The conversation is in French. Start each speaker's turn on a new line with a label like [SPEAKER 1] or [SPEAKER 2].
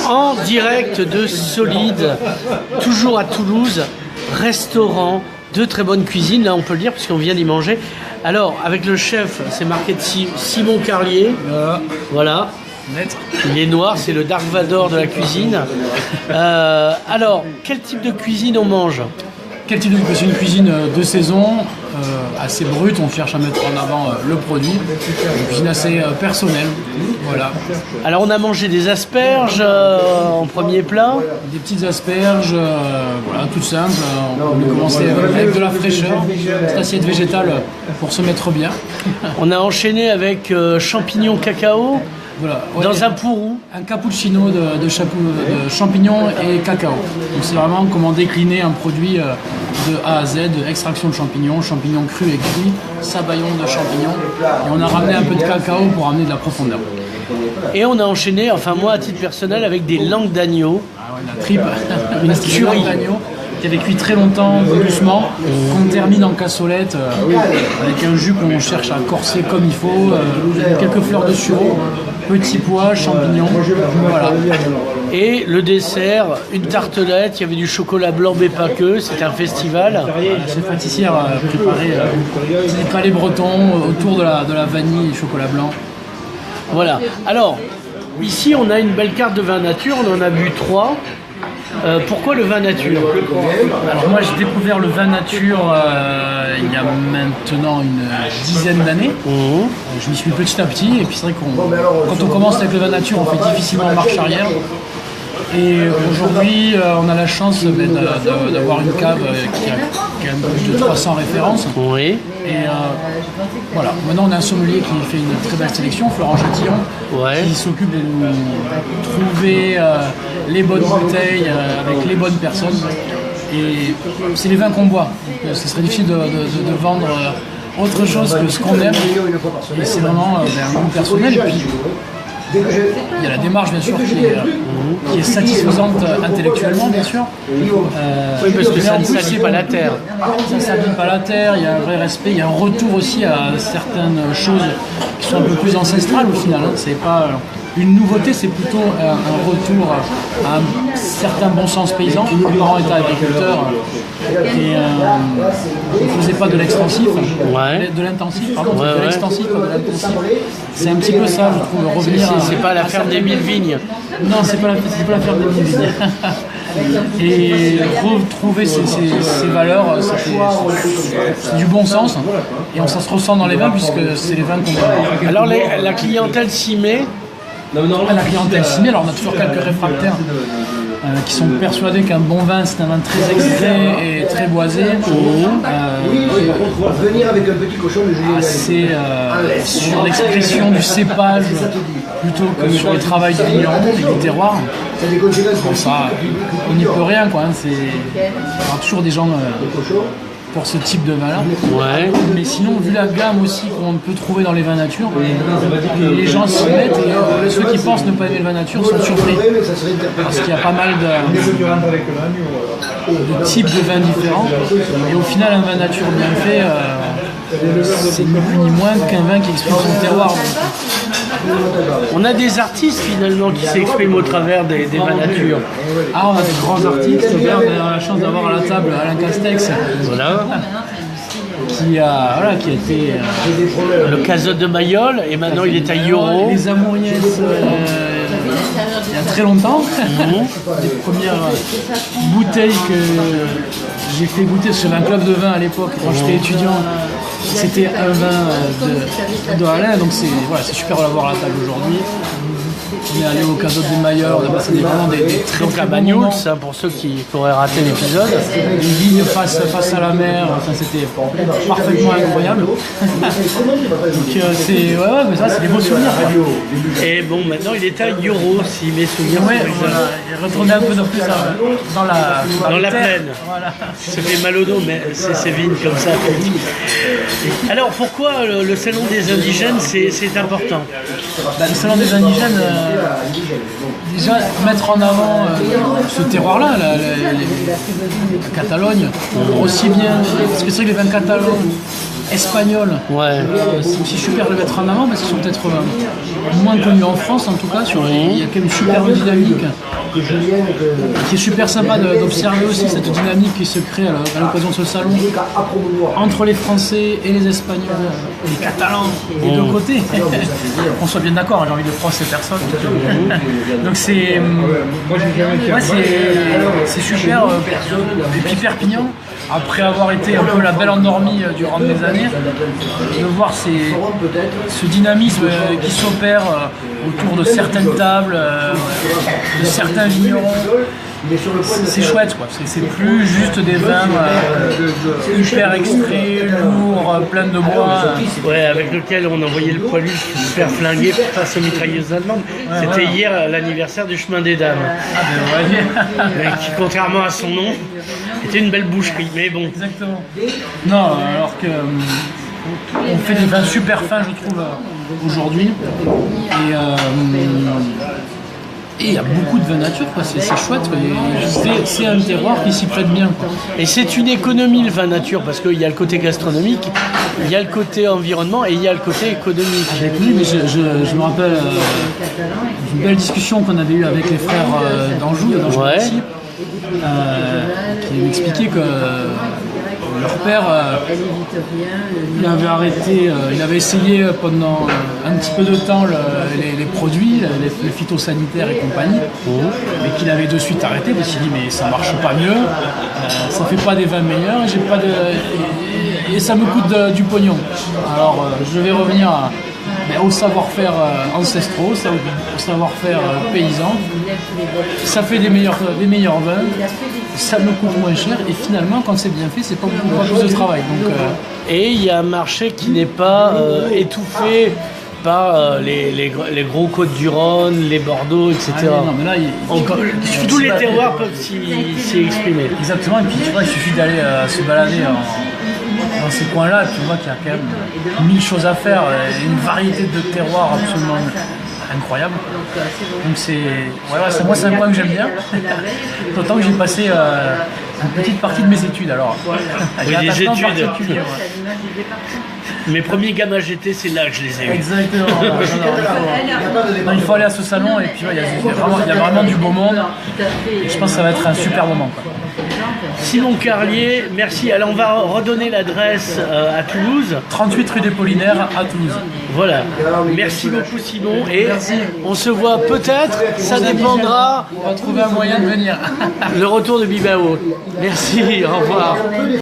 [SPEAKER 1] En direct de Solide, toujours à Toulouse, restaurant, de très bonne cuisine, là on peut le dire puisqu'on vient d'y manger. Alors avec le chef, c'est marqué de Simon Carlier, voilà. Il est noir, c'est le Dark Vador de la cuisine. Alors, quel type de cuisine on mange?
[SPEAKER 2] Quel type de cuisine? C'est une cuisine de saison, assez brute, on cherche à mettre en avant le produit. Une cuisine assez personnelle, voilà.
[SPEAKER 1] Alors on a mangé des asperges en premier plat.
[SPEAKER 2] Des petites asperges, voilà, toutes simples. On peut commencer avec de la fraîcheur, cette assiette végétale pour se mettre bien.
[SPEAKER 1] On a enchaîné avec champignons cacao.
[SPEAKER 2] Voilà, ouais,
[SPEAKER 1] dans un pourrou.
[SPEAKER 2] Un cappuccino de champignons et cacao. Donc c'est vraiment comment décliner un produit de A à Z, extraction de champignons crus et cuits, sabayon de champignons. Et on a ramené un peu de cacao pour amener de la profondeur.
[SPEAKER 1] Et on a enchaîné, enfin moi à titre personnel, avec des langues d'agneau.
[SPEAKER 2] Ah ouais, la tripe, une tuerie d'agneau qui avait cuit très longtemps, doucement, qu'on termine en cassolette avec un jus qu'on cherche à corser comme il faut, quelques fleurs de sureau, petits pois, champignons, voilà.
[SPEAKER 1] Et le dessert, une tartelette, il y avait du chocolat blanc mais pas que, c'était un festival.
[SPEAKER 2] Cette pâtissière a préparé des palais bretons autour de la vanille et chocolat blanc.
[SPEAKER 1] Voilà. Alors, ici on a une belle carte de vin nature, on en a bu 3. Pourquoi le vin nature?
[SPEAKER 2] Alors moi j'ai découvert le vin nature il y a maintenant une dizaine d'années. Je m'y suis petit à petit et puis c'est vrai quand on commence avec le vin nature on fait difficilement marche arrière. Et aujourd'hui on a la chance d'avoir une cave qui a quand même plus de 300 références.
[SPEAKER 1] Oui.
[SPEAKER 2] Et voilà, maintenant on a un sommelier qui fait une très belle sélection, Florent Chatillon, qui s'occupe de nous trouver les bonnes bouteilles avec les bonnes personnes. Et c'est les vins qu'on boit. Donc, ce serait difficile de vendre autre chose que ce qu'on aime. Et c'est vraiment un goût personnel. Et puis, il y a la démarche bien sûr qui est satisfaisante intellectuellement bien sûr.
[SPEAKER 1] Oui, parce que ça ne salit pas la terre.
[SPEAKER 2] Ça ne salit pas la terre, il y a un vrai respect, il y a un retour aussi à certaines choses qui sont un peu plus ancestrales au final. C'est pas une nouveauté, c'est plutôt un retour à un certain bon sens paysan. Mes parents étaient agriculteurs et ils ne faisaient pas de l'extensif, de l'intensif, pardon, de l'extensif, pas de l'intensif. C'est un petit peu ça, je trouve, revenir.
[SPEAKER 1] C'est pas la ferme des 1000 vignes.
[SPEAKER 2] Non, c'est pas la ferme des 1000 vignes. Et trouver ces valeurs, c'est du bon sens. Et ça se ressent dans les vins puisque c'est les vins qu'on boit.
[SPEAKER 1] Alors la clientèle s'y met.
[SPEAKER 2] La clientèle s'y met, alors on a toujours quelques réfractaires qui sont persuadés qu'un bon vin c'est un vin très extrait et très boisé.
[SPEAKER 3] Venir avec un petit cochon de
[SPEAKER 2] assez sur l'expression du cépage plutôt que sur le travail du vigneron et du terroir. Bon, ça, on n'y peut rien quoi. Il y aura toujours des gens pour ce type de vin-là. Mais sinon, vu la gamme aussi qu'on peut trouver dans les vins nature, les gens s'y mettent et ceux qui pensent ne pas aimer le vin nature sont surpris. Parce qu'il y a pas mal de types de vins différents. Et au final, un vin nature bien fait, c'est ni plus ni moins qu'un vin qui exprime son terroir.
[SPEAKER 1] On a des artistes finalement qui s'expriment au travers des vins nature.
[SPEAKER 2] Ah, on a des grands artistes. On a la chance d'avoir à la table Alain Castex.
[SPEAKER 1] Voilà.
[SPEAKER 2] Qui a été
[SPEAKER 1] le Cazotte de Mayol et maintenant il est à Yoro.
[SPEAKER 2] Les Amouriens il y a très longtemps. Les premières bouteilles que j'ai fait goûter sur un club de vin à l'époque quand j'étais étudiant. C'était un vin de Alain, donc c'est super de l'avoir à la table aujourd'hui. On est allé au Cazotte des Mailleurs, on a passé vraiment des très
[SPEAKER 1] donc à Bagnols, pour ceux qui auraient raté l'épisode.
[SPEAKER 2] Une vigne face à la mer, c'était parfaitement incroyable. Donc mais ça c'est des beaux souvenirs.
[SPEAKER 1] Et bon, maintenant il est à Yoro, si mes souvenirs sont exacts.
[SPEAKER 2] Il est retourné un peu plus dans la
[SPEAKER 1] plaine.
[SPEAKER 2] Voilà.
[SPEAKER 1] Ça fait mal au dos, mais c'est ces vignes comme ça. Alors pourquoi le salon des indigènes c'est important?
[SPEAKER 2] Le salon des indigènes, déjà mettre en avant ce terroir-là, la Catalogne, aussi bien, parce que c'est vrai que les vins catalans, espagnols, c'est aussi super de les mettre en avant parce qu'ils sont peut-être moins connus en France en tout cas. Il y a quand même une superbe dynamique qui est super sympa d'observer aussi cette dynamique qui se crée à l'occasion de ce salon entre les Français et les Espagnols, les Catalans des deux côtés. On soit bien d'accord, j'ai envie de froisser personne. Donc c'est super. Et puis Perpignan, après avoir été un peu la belle endormie durant des années, de voir ce dynamisme qui s'opère autour de certaines tables, de certains vignerons. C'est chouette, quoi. C'est plus juste des vins hyper extraits, lourds, pleins de bois.
[SPEAKER 1] Ouais, avec lequel on envoyait le poilu se faire flinguer face aux mitrailleuses allemandes. C'était hier l'anniversaire du Chemin des Dames. Qui, contrairement à son nom, était une belle boucherie, mais bon.
[SPEAKER 2] Exactement. Non, alors que on fait des vins super fins, je trouve, aujourd'hui. Et il y a beaucoup de vins nature, quoi. C'est chouette, quoi. C'est un terroir qui s'y prête bien, quoi.
[SPEAKER 1] Et c'est une économie, le vin nature, parce qu'il y a le côté gastronomique, il y a le côté environnement et il y a le côté économique.
[SPEAKER 2] Mais je me rappelle d'une belle discussion qu'on avait eue avec les frères d'Anjou, ici, qui m'expliquaient que leur père, il avait arrêté, il avait essayé pendant un petit peu de temps les produits, les phytosanitaires et compagnie, mais qu'il avait de suite arrêté parce qu'il dit mais ça marche pas mieux, ça fait pas des vins meilleurs, et ça me coûte du pognon. Alors je vais revenir au savoir-faire ancestraux, au savoir-faire paysan. Ça fait des meilleurs vins, ça me coûte moins cher et finalement quand c'est bien fait c'est pas beaucoup plus de travail. Donc,
[SPEAKER 1] et il y a un marché qui n'est pas étouffé par les gros Côtes-du-Rhône, les Bordeaux, etc.
[SPEAKER 2] Non, mais là,
[SPEAKER 1] tous les terroirs peuvent s'y exprimer.
[SPEAKER 2] Exactement, et puis tu vois, il suffit d'aller se balader dans ces coins-là, tu vois qu'il y a quand même 1000 choses à faire, une variété de terroirs absolument incroyable. Donc moi c'est un point que j'aime bien, d'autant que j'ai passé une petite partie de mes études alors.
[SPEAKER 1] Oui, des études. Mes premiers gamma GT, c'est là que je les ai eus.
[SPEAKER 2] Exactement. Il faut aller à ce salon et puis il y a vraiment du beau monde. Et je pense que ça va être un super moment, quoi.
[SPEAKER 1] Simon Carlier, merci. Alors on va redonner l'adresse à Toulouse.
[SPEAKER 2] 38 rue des Polinaires à Toulouse.
[SPEAKER 1] Voilà. Merci beaucoup Simon. Et on se voit peut-être, ça dépendra.
[SPEAKER 2] On va trouver un moyen de venir.
[SPEAKER 1] Le retour de Bilbao. Merci, au revoir.